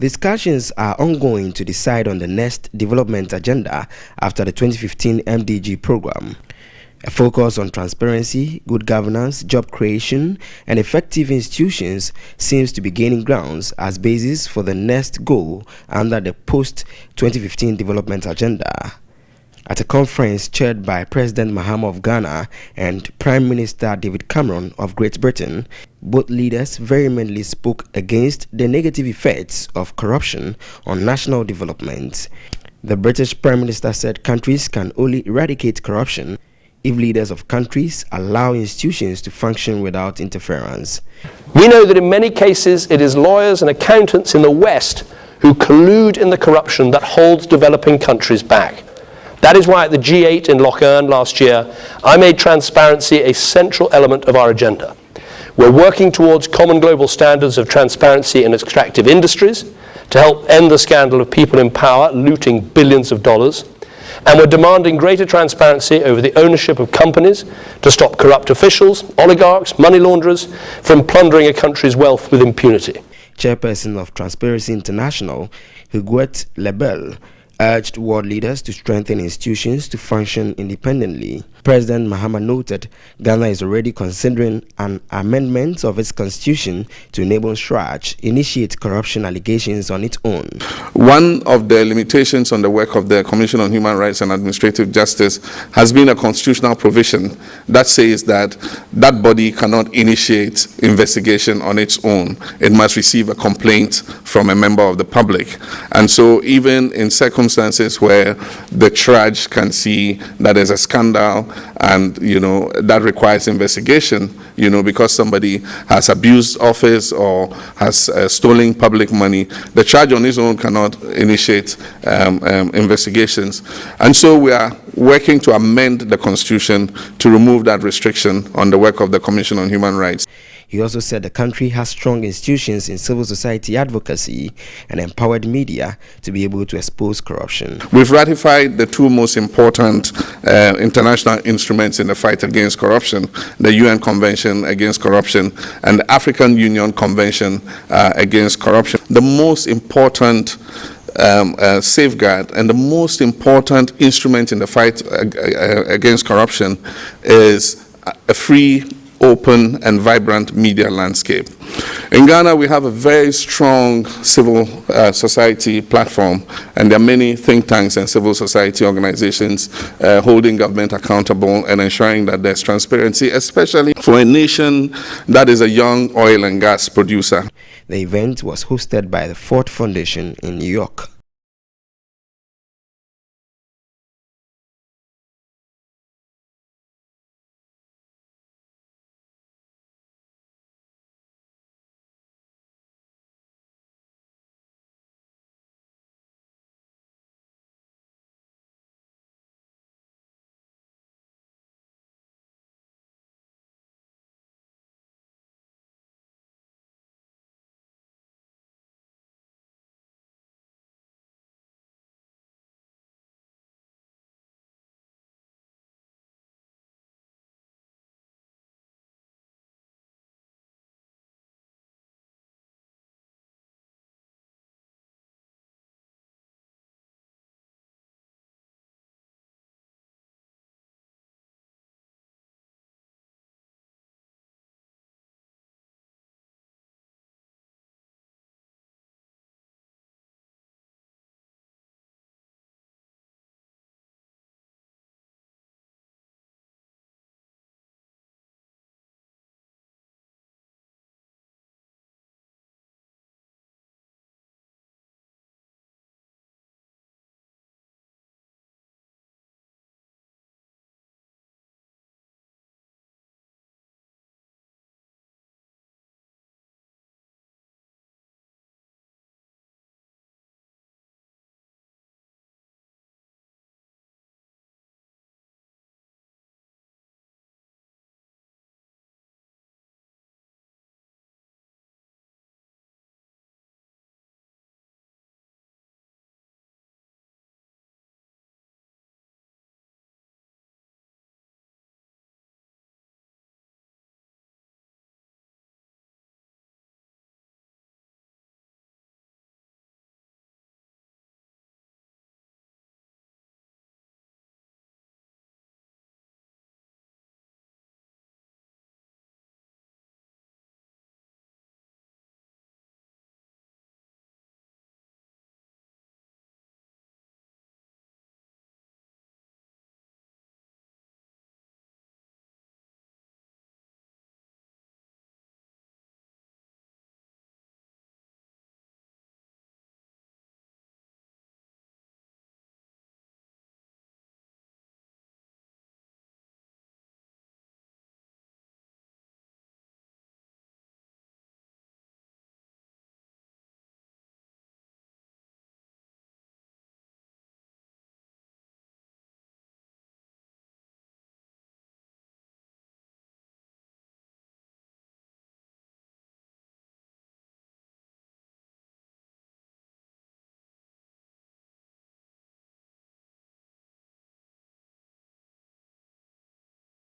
Discussions are ongoing to decide on the next development agenda after the 2015 MDG program. A focus on transparency, good governance, job creation, and effective institutions seems to be gaining grounds as basis for the next goal under the post-2015 development agenda. At a conference chaired by President MAHAMA of Ghana and Prime Minister David Cameron of Great Britain, both leaders vehemently spoke against the negative effects of corruption on national development. The British Prime Minister said countries can only eradicate corruption if leaders of countries allow institutions to function without interference. We know that in many cases it is lawyers and accountants in the West who collude in the corruption that holds developing countries back. That is why at the G8 in Lochern last year, I made transparency a central element of our agenda. We're working towards common global standards of transparency in extractive industries to help end the scandal of people in power looting billions of dollars. And we're demanding greater transparency over the ownership of companies to stop corrupt officials, oligarchs, money launderers from plundering a country's wealth with impunity. Chairperson of Transparency International, Huguette Lebel, urged world leaders to strengthen institutions to function independently. President MAHAMA noted Ghana is already considering an amendment of its constitution to enable Chraj initiate corruption allegations on its own. One of the limitations on the work of the Commission on Human Rights and Administrative Justice has been a constitutional provision that says that that body cannot initiate investigation on its own. It must receive a complaint from a member of the public. And so even in circumstances where the Chraj can see that there's a scandal and that requires investigation, because somebody has abused office or has stolen public money, the Chraj on its own cannot initiate investigations. And so we are working to amend the constitution to remove that restriction on the work of the Commission on Human Rights. He also said the country has strong institutions in civil society advocacy and empowered media to be able to expose corruption. We've ratified the two most important international instruments in the fight against corruption, the UN Convention Against Corruption and the African Union Convention Against Corruption. The most important safeguard and the most important instrument in the fight against corruption is a free, open and vibrant media landscape. In Ghana, we have a very strong civil society platform, and there are many think tanks and civil society organizations holding government accountable and ensuring that there's transparency, especially for a nation that is a young oil and gas producer. The event was hosted by the Ford Foundation in New York.